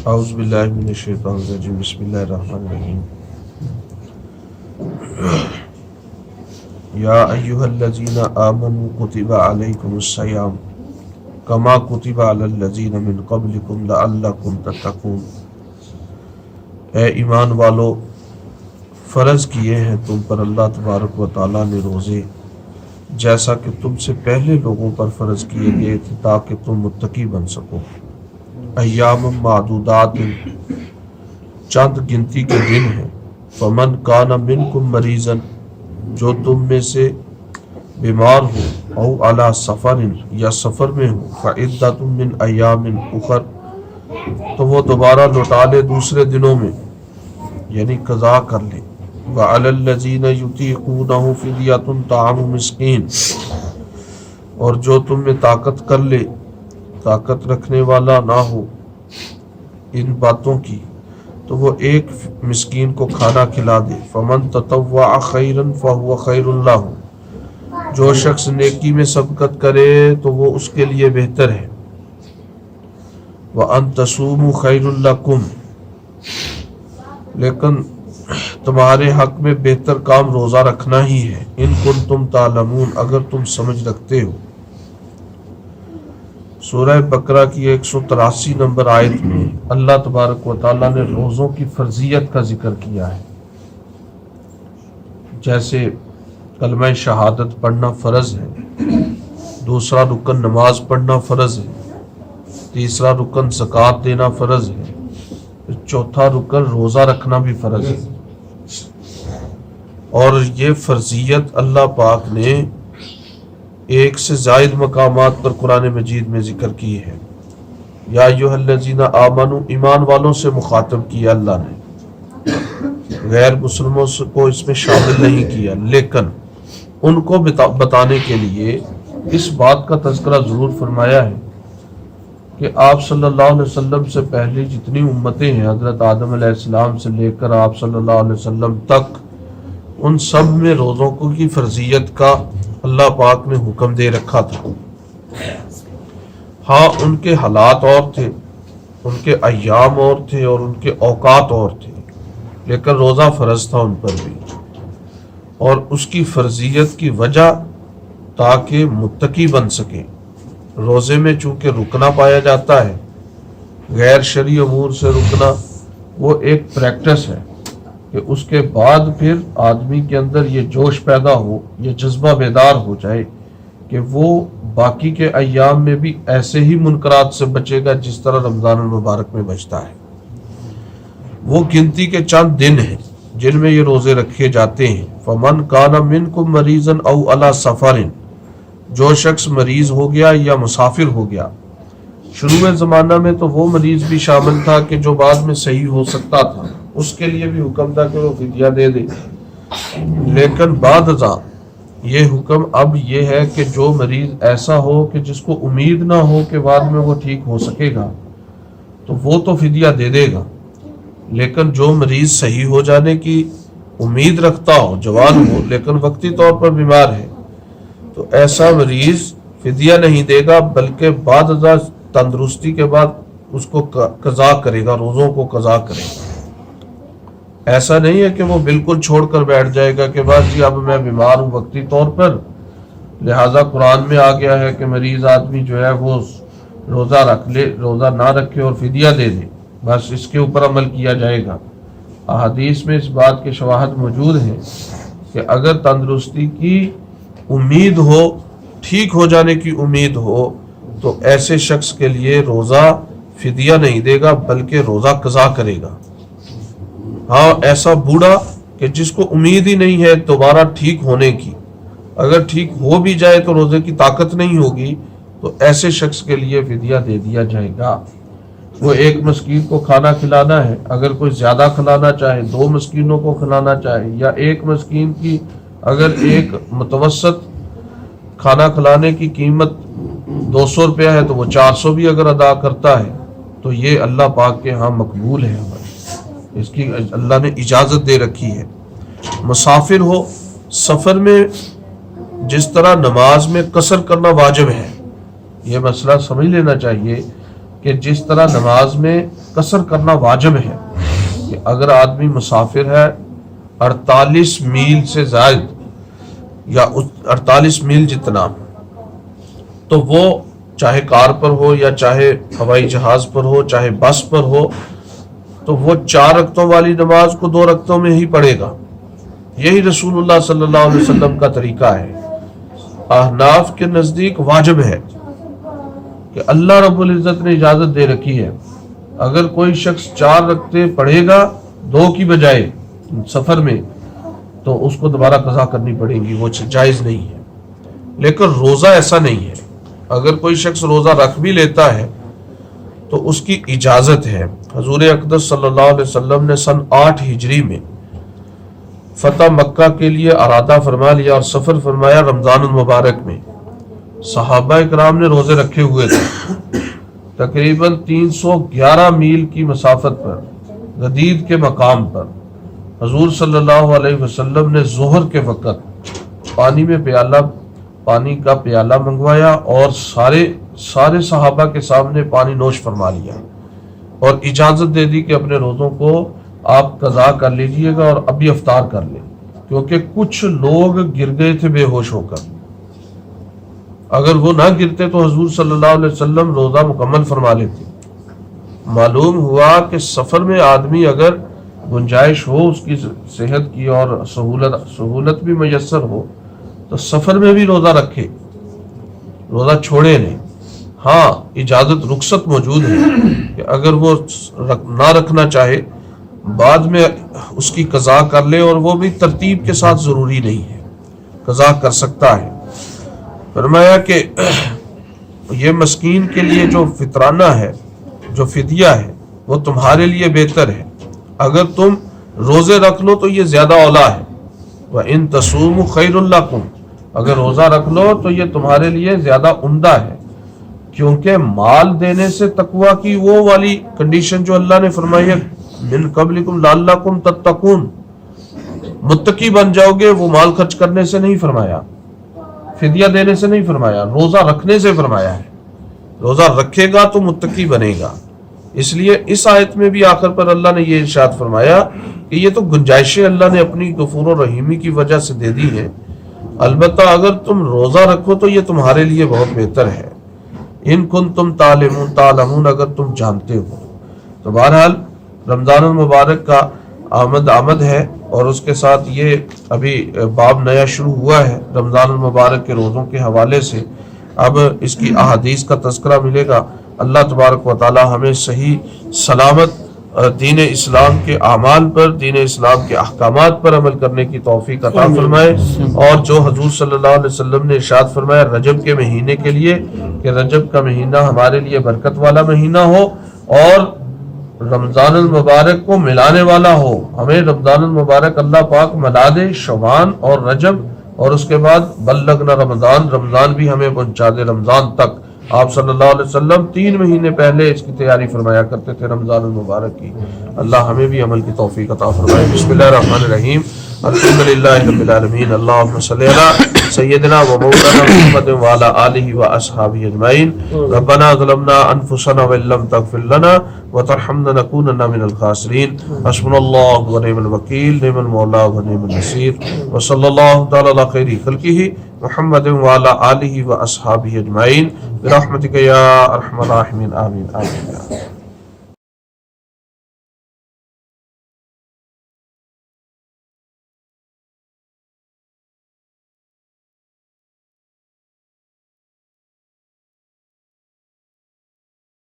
اعوذ باللہ من الشیطان الرجیم بسم اللہ الرحمن الرحیم یا ایہا الذین آمنوا کتب علیکم الصیام کما کتب علی الذین من قبلکم لعلکم تتقون۔ اے ایمان والو، فرض کیے ہیں تم پر اللہ تبارک و تعالیٰ نے روزے، جیسا کہ تم سے پہلے لوگوں پر فرض کیے گئے تھے تاکہ تم متقی بن سکو۔ ایام معدودات، چند گنتی کے دن ہیں۔ فمن کان منکم مریضا، جو تم میں سے بیمار ہو، او علی سفر، یا سفر میں ہو، فعدۃ من ایام اخر، تو وہ دوبارہ لوٹا لے دوسرے دنوں میں، یعنی قضا کر لے۔ وعلی الذین یطیقونہ فدیۃ طعام مسکین، اور جو تم میں طاقت کر لے، طاقت رکھنے والا نہ ہو ان باتوں کی، تو وہ ایک مسکین کو کھانا کھلا دے۔ فمن تطوع خیرا فہو خیر لہ، جو شخص نیکی میں سبقت کرے تو وہ اس کے لیے بہتر ہے۔ وَأَن تَصُومُوا خَيْرٌ لَكُمْ، لیکن تمہارے حق میں بہتر کام روزہ رکھنا ہی ہے۔ ان کنتم تعلمون، اگر تم سمجھ رکھتے ہو۔ سورہ بقرہ کی 183 نمبر آیت میں اللہ تبارک و تعالیٰ نے روزوں کی فرضیت کا ذکر کیا ہے، جیسے کلمہ شہادت پڑھنا فرض ہے، دوسرا رکن نماز پڑھنا فرض ہے، تیسرا رکن زکوٰۃ دینا فرض ہے، چوتھا رکن روزہ رکھنا بھی فرض ہے۔ اور یہ فرضیت اللہ پاک نے ایک سے زائد مقامات پر قرآن مجید میں ذکر کی ہے۔ یا ایھا الذین آمنوا، ایمان والوں سے مخاطب کیا اللہ نے، غیر مسلموں کو اس میں شامل نہیں کیا، لیکن ان کو بتانے کے لیے اس بات کا تذکرہ ضرور فرمایا ہے کہ آپ صلی اللہ علیہ وسلم سے پہلے جتنی امتیں ہیں، حضرت آدم علیہ السلام سے لے کر آپ صلی اللہ علیہ وسلم تک، ان سب میں روزوں کی فرضیت کا اللہ پاک نے حکم دے رکھا تھا۔ ہاں، ان کے حالات اور تھے، ان کے ایام اور تھے، اور ان کے اوقات اور تھے، لیکن روزہ فرض تھا ان پر بھی۔ اور اس کی فرضیت کی وجہ تاکہ متقی بن سکیں۔ روزے میں چونکہ رکنا پایا جاتا ہے، غیر شرعی امور سے رکنا، وہ ایک پریکٹس ہے کہ اس کے بعد پھر آدمی کے اندر یہ جوش پیدا ہو، یہ جذبہ بیدار ہو جائے کہ وہ باقی کے ایام میں بھی ایسے ہی منکرات سے بچے گا جس طرح رمضان المبارک میں بچتا ہے۔ وہ گنتی کے چند دن ہیں جن میں یہ روزے رکھے جاتے ہیں۔ فمن کان منکم مریضا او علی سفر، جو شخص مریض ہو گیا یا مسافر ہو گیا۔ شروع زمانہ میں تو وہ مریض بھی شامل تھا کہ جو بعد میں صحیح ہو سکتا تھا، اس کے لیے بھی حکم تھا کہ وہ فدیہ دے دے، لیکن بعد ازاں یہ حکم اب یہ ہے کہ جو مریض ایسا ہو کہ جس کو امید نہ ہو کہ بعد میں وہ ٹھیک ہو سکے گا، تو وہ تو فدیہ دے دے گا، لیکن جو مریض صحیح ہو جانے کی امید رکھتا ہو، جوان ہو لیکن وقتی طور پر بیمار ہے، تو ایسا مریض فدیہ نہیں دے گا، بلکہ بعد ازاں تندرستی کے بعد اس کو قضا کرے گا، روزوں کو قضا کرے گا۔ ایسا نہیں ہے کہ وہ بالکل چھوڑ کر بیٹھ جائے گا کہ بس جی اب میں بیمار ہوں وقتی طور پر، لہٰذا قرآن میں آ گیا ہے کہ مریض آدمی جو ہے وہ روزہ رکھ لے، روزہ نہ رکھے اور فدیہ دے دے، بس اس کے اوپر عمل کیا جائے گا۔ احادیث میں اس بات کے شواہد موجود ہیں کہ اگر تندرستی کی امید ہو، ٹھیک ہو جانے کی امید ہو، تو ایسے شخص کے لیے روزہ فدیہ نہیں دے گا بلکہ روزہ قضا کرے گا۔ ہاں، ایسا بوڑھا کہ جس کو امید ہی نہیں ہے دوبارہ ٹھیک ہونے کی، اگر ٹھیک ہو بھی جائے تو روزے کی طاقت نہیں ہوگی، تو ایسے شخص کے لیے فدیہ دے دیا جائے گا۔ وہ ایک مسکین کو کھانا کھلانا ہے، اگر کوئی زیادہ کھلانا چاہے، 2 مسکینوں کو کھلانا چاہے، یا ایک مسکین کی اگر ایک متوسط کھانا کھلانے کی قیمت 200 روپیہ ہے تو وہ 400 بھی اگر ادا کرتا ہے تو یہ اللہ پاک کے ہاں مقبول ہے، اس کی اللہ نے اجازت دے رکھی ہے۔ مسافر ہو، سفر میں جس طرح نماز میں قصر کرنا واجب ہے، یہ مسئلہ سمجھ لینا چاہیے کہ جس طرح نماز میں قصر کرنا واجب ہے کہ اگر آدمی مسافر ہے 48 میل سے زائد یا 48 میل جتنا، تو وہ چاہے کار پر ہو یا چاہے ہوائی جہاز پر ہو چاہے بس پر ہو، تو وہ 4 رکعتوں والی نماز کو 2 رکعتوں میں ہی پڑھے گا۔ یہی رسول اللہ صلی اللہ علیہ وسلم کا طریقہ ہے۔ احناف کے نزدیک واجب ہے کہ اللہ رب العزت نے اجازت دے رکھی ہے، اگر کوئی شخص 4 رکعتیں پڑھے گا 2 کی بجائے سفر میں، تو اس کو دوبارہ قضا کرنی پڑے گی، وہ جائز نہیں ہے۔ لیکن روزہ ایسا نہیں ہے، اگر کوئی شخص روزہ رکھ بھی لیتا ہے تو اس کی اجازت ہے۔ حضور اقدس صلی اللہ علیہ وسلم نے سن 8 ہجری میں فتح مکہ کے لیے ارادہ فرما لیا اور سفر فرمایا رمضان المبارک میں۔ صحابہ اکرام نے روزے رکھے ہوئے تھے، تقریباً 311 میل کی مسافت پر غدید کے مقام پر حضور صلی اللہ علیہ وسلم نے ظہر کے وقت پانی کا پیالہ منگوایا اور سارے صحابہ کے سامنے پانی نوش فرما لیا اور اجازت دے دی کہ اپنے روزوں کو آپ قضا کر لیجئے گا اور ابھی افطار کر لیں، کیونکہ کچھ لوگ گر گئے تھے بے ہوش ہو کر۔ اگر وہ نہ گرتے تو حضور صلی اللہ علیہ وسلم روزہ مکمل فرما لیتے۔ معلوم ہوا کہ سفر میں آدمی اگر گنجائش ہو اس کی صحت کی اور سہولت بھی میسر ہو تو سفر میں بھی روزہ رکھے، روزہ چھوڑے نہیں۔ ہاں اجازت رخصت موجود ہے کہ اگر وہ نہ رکھنا چاہے بعد میں اس کی قضا کر لے، اور وہ بھی ترتیب کے ساتھ، ضروری نہیں ہے، قضا کر سکتا ہے۔ فرمایا کہ یہ مسکین کے لیے جو فطرانہ ہے، جو فدیہ ہے، وہ تمہارے لیے بہتر ہے، اگر تم روزے رکھ لو تو یہ زیادہ اولا ہے۔ وَإِن تَصُومُوا خَيْرٌ لَكُمْ، اگر روزہ رکھ لو تو یہ تمہارے لیے زیادہ عمدہ ہے، کیونکہ مال دینے سے تقویٰ کی وہ والی کنڈیشن جو اللہ نے فرمائی ہے من قبلکم لعلکم تتقون، متقی بن جاؤ گے، وہ مال خرچ کرنے سے نہیں فرمایا، فدیہ دینے سے نہیں فرمایا، روزہ رکھنے سے فرمایا ہے۔ روزہ رکھے گا تو متقی بنے گا۔ اس لیے اس آیت میں بھی آخر پر اللہ نے یہ ارشاد فرمایا کہ یہ تو گنجائشیں اللہ نے اپنی غفور و رحیمی کی وجہ سے دے دی ہیں، البتہ اگر تم روزہ رکھو تو یہ تمہارے لیے بہت بہتر ہے۔ ان کنتم تعلمون، اگر تم جانتے ہو۔ تو بہرحال رمضان المبارک کا آمد ہے، اور اس کے ساتھ یہ ابھی باب نیا شروع ہوا ہے رمضان المبارک کے روزوں کے حوالے سے۔ اب اس کی احادیث کا تذکرہ ملے گا۔ اللہ تبارک و تعالی ہمیں صحیح سلامت دین اسلام کے اعمال پر، دین اسلام کے احکامات پر عمل کرنے کی توفیق عطا فرمائے، اور جو حضور صلی اللہ علیہ وسلم نے ارشاد فرمایا رجب کے مہینے کے لیے کہ رجب کا مہینہ ہمارے لیے برکت والا مہینہ ہو اور رمضان المبارک کو ملانے والا ہو، ہمیں رمضان المبارک اللہ پاک ملا دے، شعبان اور رجب، اور اس کے بعد بلغنا رمضان بھی ہمیں پہنچا دے رمضان تک۔ آپ صلی اللہ علیہ وسلم 3 مہینے پہلے اس کی تیاری فرمایا کرتے تھے رمضان المبارک کی۔ اللہ ہمیں بھی عمل کی توفیق عطا فرمائے۔ بسم اللہ الرحمن الرحیم، الحمدللہ رب العالمین، اللہم صلی علی سیدنا و مولانا محمد وعلی آلہ و اصحابہ اجمعین۔ ربنا ظلمنا انفسنا وان لم تغفر لنا وترحمنا لنکونن من الخاسرین۔ حسبنا اللہ ونعم الوکیل، نعم المولا ونعم النصیر، وصلی اللہ تعالی علی خیر خلقہ محمد وعلی آلہ و اصحابہ اجمعین برحمتک یا ارحم الراحمین، آمین آمین۔